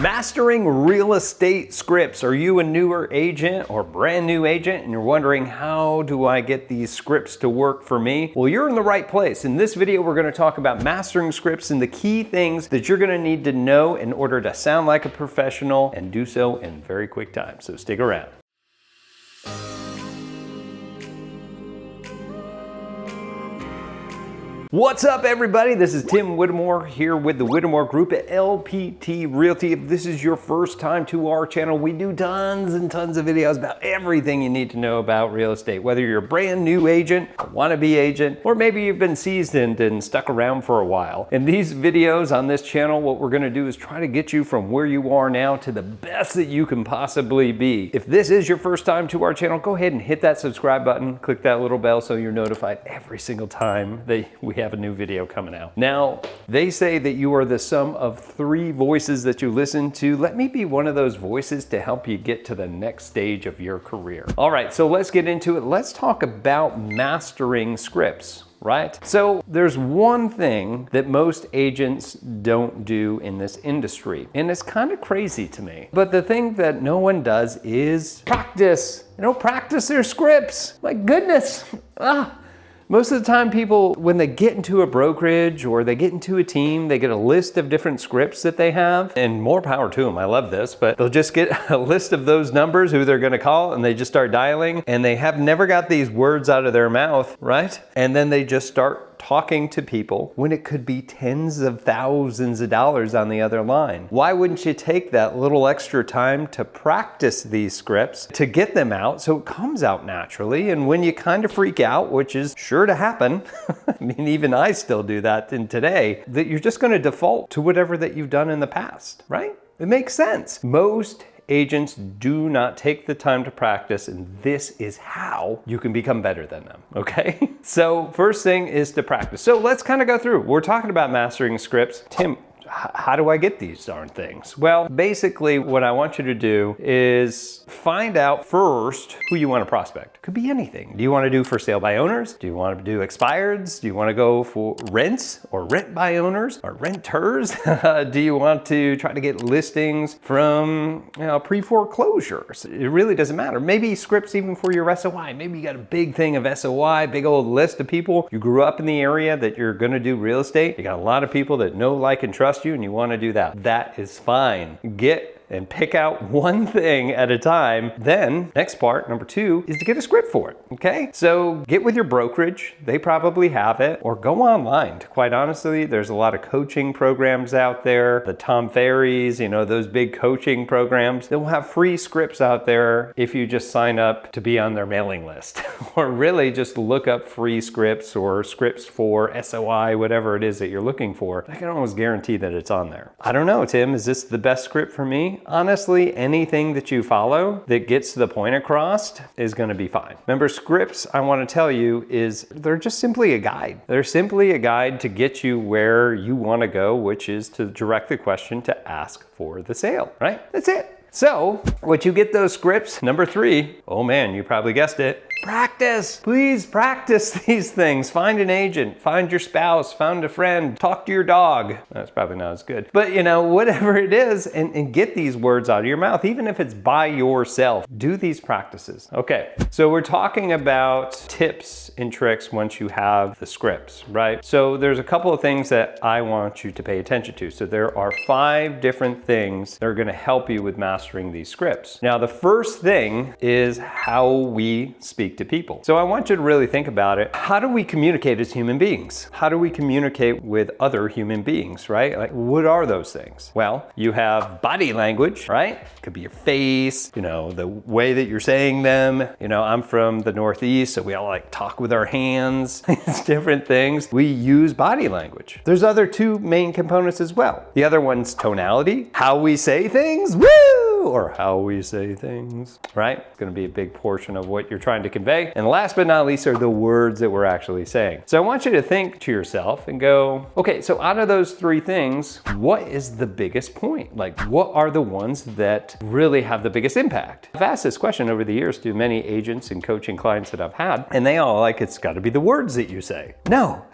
Mastering real estate scripts. Are you a newer agent or brand new agent and you're wondering, how do I get these scripts to work for me? Well, you're in the right place. In this video, we're going to talk about mastering scripts and the key things that you're going to need to know in order to sound like a professional and do so in very quick time. So stick around. What's up, everybody? This is Tim Whittemore here with the Whittemore Group at LPT Realty. If this is your first time to our channel, we do tons and tons of videos about everything you need to know about real estate. Whether you're a brand new agent, a wannabe agent, or maybe you've been seasoned and stuck around for a while. In these videos on this channel, what we're gonna do is try to get you from where you are now to the best that you can possibly be. If this is your first time to our channel, go ahead and hit that subscribe button, click that little bell so you're notified every single time that we have a new video coming out. Now, they say that you are the sum of 3 voices that you listen to. Let me be one of those voices to help you get to the next stage of your career. All right, so let's get into it. Let's talk about mastering scripts. Right? So there's one thing that most agents don't do in this industry, and it's kind of crazy to me. But the thing that no one does is practice. They don't practice their scripts. My goodness. Most of the time people, when they get into a brokerage or they get into a team, they get a list of different scripts that they have, and more power to them. I love this, but they'll just get a list of those numbers, who they're gonna call, and they just start dialing, and they have never got these words out of their mouth, right? And then they just start talking to people when it could be tens of thousands of dollars on the other line. Why wouldn't you take that little extra time to practice these scripts, to get them out so it comes out naturally? And when you kind of freak out, which is sure to happen, I mean, even I still do that in today, that you're just going to default to whatever that you've done in the past, right? It makes sense. Most agents do not take the time to practice, and this is how you can become better than them, okay? So first thing is to practice. So let's kind of go through. We're talking about mastering scripts. Tim, how do I get these darn things? Well, basically what I want you to do is find out first who you want to prospect. Could be anything. Do you want to do for sale by owners? Do you want to do expireds? Do you want to go for rents or rent by owners or renters? Do you want to try to get listings from pre-foreclosures? It really doesn't matter. Maybe scripts even for your SOI. Maybe you got a big thing of SOI, big old list of people. You grew up in the area that you're going to do real estate. You got a lot of people that know, like, and trust you, and you want to do that. That is fine. Get and pick out one thing at a time. Then next part, number 2, is to get a script for it, okay? So get with your brokerage. They probably have it, or go online. Quite honestly, there's a lot of coaching programs out there. The Tom Ferry's, those big coaching programs, they'll have free scripts out there if you just sign up to be on their mailing list. Or really just look up free scripts or scripts for SOI, whatever it is that you're looking for. I can almost guarantee that it's on there. I don't know, Tim, is this the best script for me? Honestly, anything that you follow that gets the point across is going to be fine. Remember, scripts, I want to tell you, they're just simply a guide. They're simply a guide to get you where you want to go, which is to direct the question to ask for the sale, right? That's it. So, once you get those scripts, number 3, oh man, you probably guessed it, practice. Please practice these things. Find an agent, find your spouse, find a friend, talk to your dog. That's probably not as good. But whatever it is, and get these words out of your mouth, even if it's by yourself. Do these practices. Okay, so we're talking about tips and tricks once you have the scripts, right? So there's a couple of things that I want you to pay attention to. So there are 5 different things that are gonna help you with mastering these scripts. Now, the first thing is how we speak to people. So I want you to really think about it. How do we communicate as human beings? How do we communicate with other human beings, right? Like, what are those things? Well, you have body language, right? It could be your face, the way that you're saying them. I'm from the Northeast, so we all like talk with our hands. It's different things. We use body language. There's other 2 main components as well. The other one's tonality, how we say things. Woo! or how we say things, right? It's gonna be a big portion of what you're trying to convey. And last but not least are the words that we're actually saying. So I want you to think to yourself and go, okay, so out of those three things, what is the biggest point? Like, what are the ones that really have the biggest impact? I've asked this question over the years to many agents and coaching clients that I've had, and they all like, it's gotta be the words that you say. No,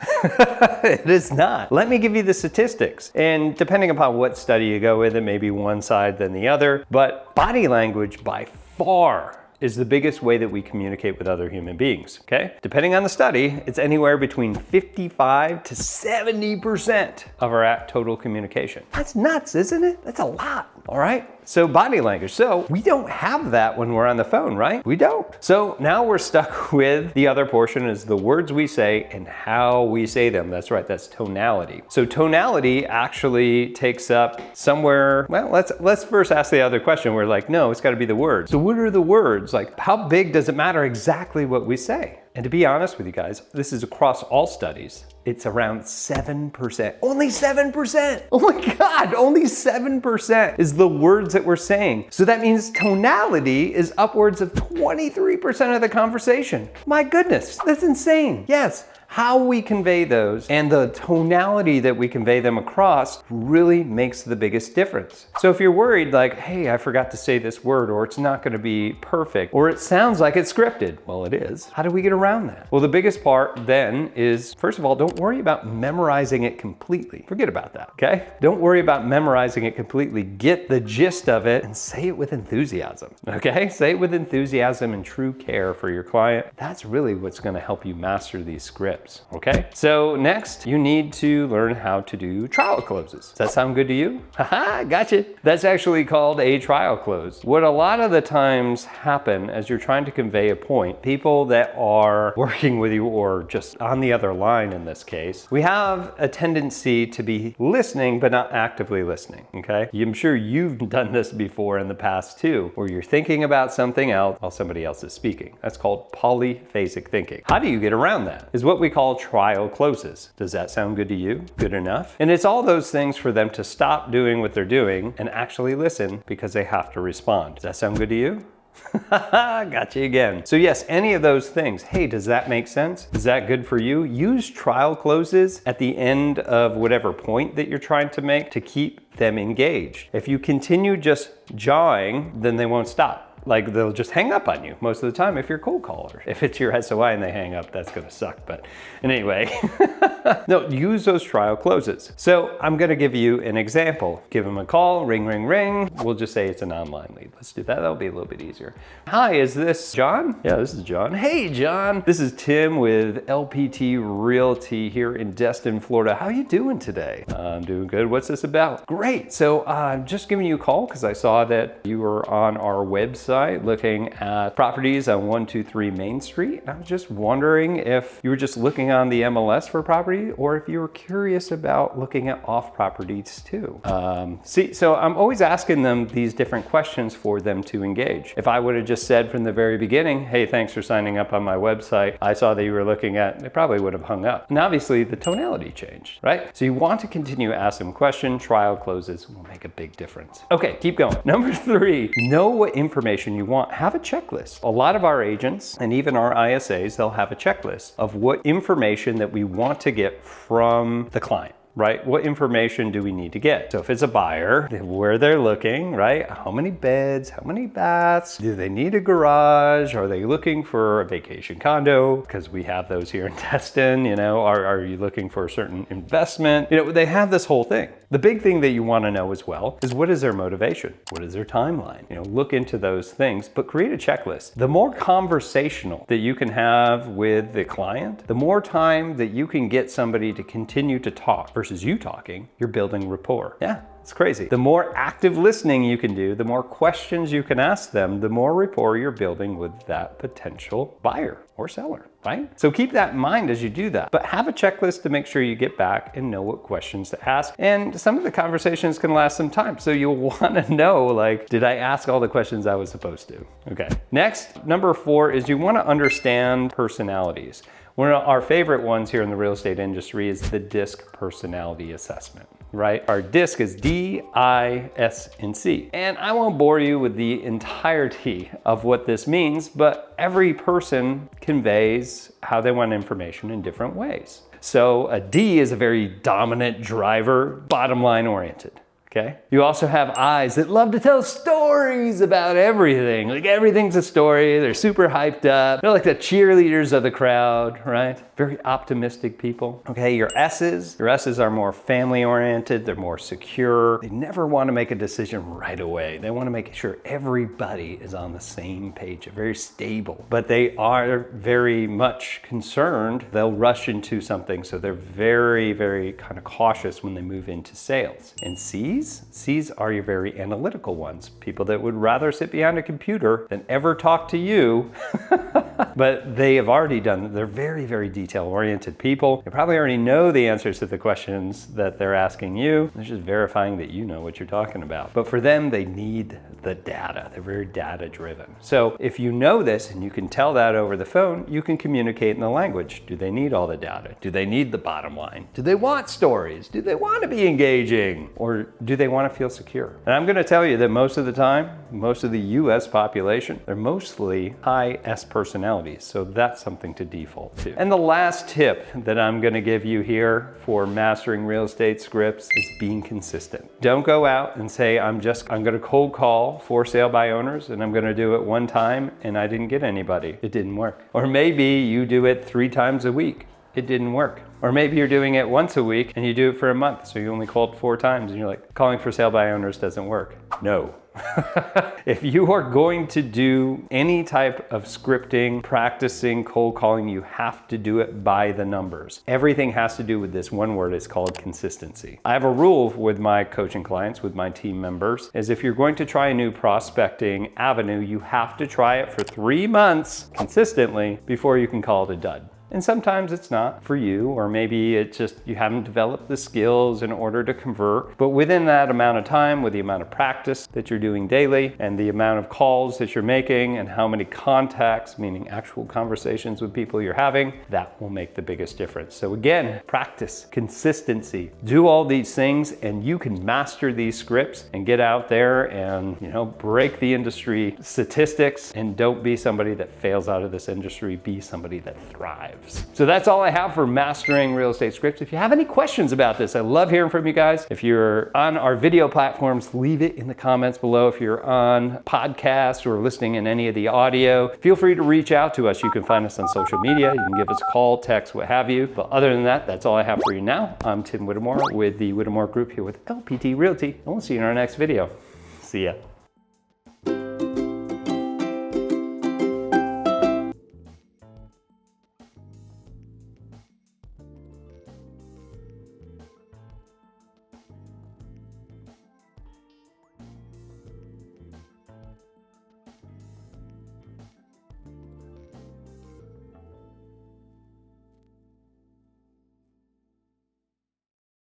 it is not. Let me give you the statistics. And depending upon what study you go with, it may be one side than the other, but body language by far is the biggest way that we communicate with other human beings, okay? Depending on the study, it's anywhere between 55 to 70% of our total communication. That's nuts, isn't it? That's a lot, all right? So body language. So we don't have that when we're on the phone, right? We don't. So now we're stuck with the other portion is the words we say and how we say them. That's right, that's tonality. So tonality actually takes up somewhere, well, let's first ask the other question. We're like, no, it's gotta be the words. So what are the words? Like, how big does it matter exactly what we say? And to be honest with you guys, this is across all studies. It's around 7%. Only 7%! Oh my God, only 7% is the words that we're saying. So that means tonality is upwards of 23% of the conversation. My goodness, that's insane. Yes. How we convey those and the tonality that we convey them across really makes the biggest difference. So if you're worried like, hey, I forgot to say this word, or it's not gonna be perfect, or it sounds like it's scripted, well, it is. How do we get around that? Well, the biggest part then is, first of all, don't worry about memorizing it completely. Forget about that, okay? Don't worry about memorizing it completely. Get the gist of it and say it with enthusiasm, okay? Say it with enthusiasm and true care for your client. That's really what's gonna help you master these scripts. Okay, so next you need to learn how to do trial closes. Does that sound good to you? Haha, gotcha. That's actually called a trial close. What a lot of the times happen as you're trying to convey a point, people that are working with you or just on the other line in this case, we have a tendency to be listening but not actively listening, okay? I'm sure you've done this before in the past too, where you're thinking about something else while somebody else is speaking. That's called polyphasic thinking. How do you get around that? Is what we call trial closes. Does that sound good to you? Good enough? And it's all those things for them to stop doing what they're doing and actually listen because they have to respond. Does that sound good to you? Got you again. So yes, any of those things. Hey, does that make sense? Is that good for you? Use trial closes at the end of whatever point that you're trying to make to keep them engaged. If you continue just jawing, then they won't stop. Like they'll just hang up on you most of the time if you're a cold caller. If it's your SOI and they hang up, that's gonna suck. But anyway, no, use those trial closes. So I'm gonna give you an example. Give them a call, ring, ring, ring. We'll just say it's an online lead. Let's do that, that'll be a little bit easier. Hi, is this John? Yeah, this is John. Hey, John. This is Tim with LPT Realty here in Destin, Florida. How you doing today? I'm doing good. What's this about? Great. So I'm just giving you a call because I saw that you were on our website looking at properties on 123 Main Street. And I was just wondering if you were just looking on the MLS for property or if you were curious about looking at off properties too. So I'm always asking them these different questions for them to engage. If I would have just said from the very beginning, hey, thanks for signing up on my website, I saw that you were looking at, they probably would have hung up. And obviously the tonality changed, right? So you want to continue to ask them questions. Trial closes will make a big difference. Okay, keep going. Number 3, know what information you want. Have a checklist. A lot of our agents and even our ISAs, they'll have a checklist of what information that we want to get from the client. Right? What information do we need to get? So if it's a buyer, where they're looking, right? How many beds, how many baths? Do they need a garage? Are they looking for a vacation condo? Because we have those here in Destin, you know, are you looking for a certain investment? You know, they have this whole thing. The big thing that you want to know as well is what is their motivation? What is their timeline? You know, look into those things, but create a checklist. The more conversational that you can have with the client, the more time that you can get somebody to continue to talk versus you talking, you're building rapport. Yeah, it's crazy. The more active listening you can do, the more questions you can ask them, the more rapport you're building with that potential buyer or seller, right? So keep that in mind as you do that, but have a checklist to make sure you get back and know what questions to ask. And some of the conversations can last some time. So you'll want to know, like, did I ask all the questions I was supposed to? Okay. Next, number 4 is you want to understand personalities. One of our favorite ones here in the real estate industry is the DISC personality assessment. right? Our disc is D, I, S, and C. And I won't bore you with the entirety of what this means, but every person conveys how they want information in different ways. So a D is a very dominant driver, bottom line oriented. Okay. You also have I's that love to tell stories about everything. Like everything's a story. They're super hyped up. They're like the cheerleaders of the crowd, right? Very optimistic people. Okay, your S's are more family oriented. They're more secure. They never want to make a decision right away. They want to make sure everybody is on the same page. They're very stable, but they are very much concerned. They'll rush into something. So they're very, very kind of cautious when they move into sales. And C's are your very analytical ones. People that would rather sit behind a computer than ever talk to you. But they have already done, they're very, very detail-oriented people. They probably already know the answers to the questions that they're asking you. They're just verifying that you know what you're talking about. But for them, they need the data. They're very data-driven. So if you know this and you can tell that over the phone, you can communicate in the language. Do they need all the data? Do they need the bottom line? Do they want stories? Do they want to be engaging? Or do they want to feel secure? And I'm going to tell you that most of the time, most of the US population, they're mostly high S personalities. So that's something to default to. And the last tip that I'm going to give you here for mastering real estate scripts is being consistent. Don't go out and say, I'm going to cold call for sale by owners and I'm going to do it one time and I didn't get anybody. It didn't work. Or maybe you do it 3 times a week. It didn't work. Or maybe you're doing it once a week and you do it for a month. So you only called 4 times and you're like, calling for sale by owners doesn't work. No. If you are going to do any type of scripting, practicing, cold calling, you have to do it by the numbers. Everything has to do with this one word. It's called consistency. I have a rule with my coaching clients, with my team members, is if you're going to try a new prospecting avenue, you have to try it for 3 months consistently before you can call it a dud. And sometimes it's not for you, or maybe it's just you haven't developed the skills in order to convert. But within that amount of time, with the amount of practice that you're doing daily and the amount of calls that you're making and how many contacts, meaning actual conversations with people you're having, that will make the biggest difference. So again, practice, consistency, do all these things and you can master these scripts and get out there and, break the industry statistics, and don't be somebody that fails out of this industry, be somebody that thrives. So that's all I have for mastering real estate scripts. If you have any questions about this, I love hearing from you guys. If you're on our video platforms, leave it in the comments below. If you're on podcasts or listening in any of the audio, feel free to reach out to us. You can find us on social media. You can give us a call, text, what have you. But other than that, that's all I have for you now. I'm Tim Whittemore with the Whittemore Group here with LPT Realty, and we'll see you in our next video. See ya.